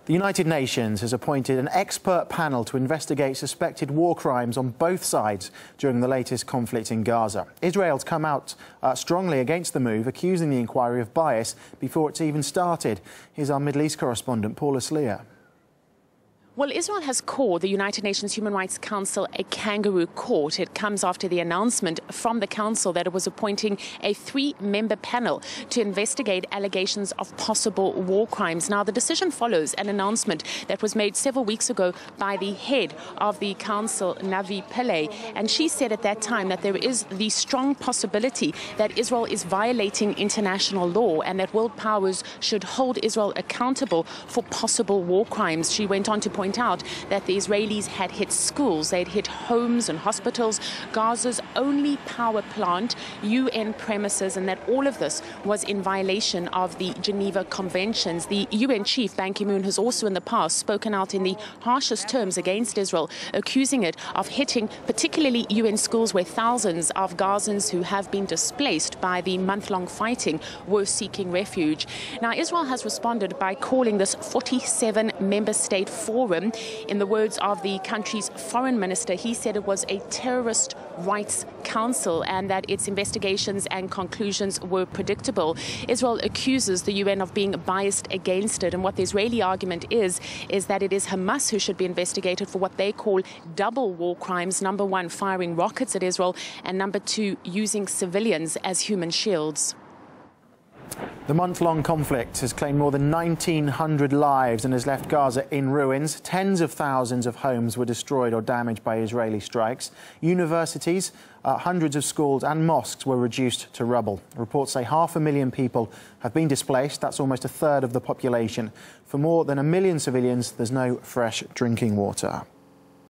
The United Nations has appointed an expert panel to investigate suspected war crimes on both sides during the latest conflict in Gaza. Israel's come out strongly against the move, accusing the inquiry of bias before it's even started. Here's our Middle East correspondent, Paula Sleer. Well, Israel has called the United Nations Human Rights Council a kangaroo court. It comes after the announcement from the council that it was appointing a 3-member panel to investigate allegations of possible war crimes. Now, the decision follows an announcement that was made several weeks ago by the head of the council, Navi Pillay, and she said at that time that there is the strong possibility that Israel is violating international law and that world powers should hold Israel accountable for possible war crimes. She went on to point out that the Israelis had hit schools, they'd hit homes and hospitals, Gaza's only power plant, UN premises, and that all of this was in violation of the Geneva Conventions. The UN chief, Ban Ki-moon, has also in the past spoken out in the harshest terms against Israel, accusing it of hitting particularly UN schools where thousands of Gazans who have been displaced by the month-long fighting were seeking refuge. Now, Israel has responded by calling this 47-member state forum. In the words of the country's foreign minister, he said it was a terrorist rights council and that its investigations and conclusions were predictable. Israel accuses the UN of being biased against it, and what the Israeli argument is that it is Hamas who should be investigated for what they call double war crimes: number one, firing rockets at Israel, and number two, using civilians as human shields. The month-long conflict has claimed more than 1,900 lives and has left Gaza in ruins. Tens of thousands of homes were destroyed or damaged by Israeli strikes. Universities, hundreds of schools and mosques were reduced to rubble. Reports say 500,000 people have been displaced. That's almost a third of the population. For more than 1 million civilians, there's no fresh drinking water.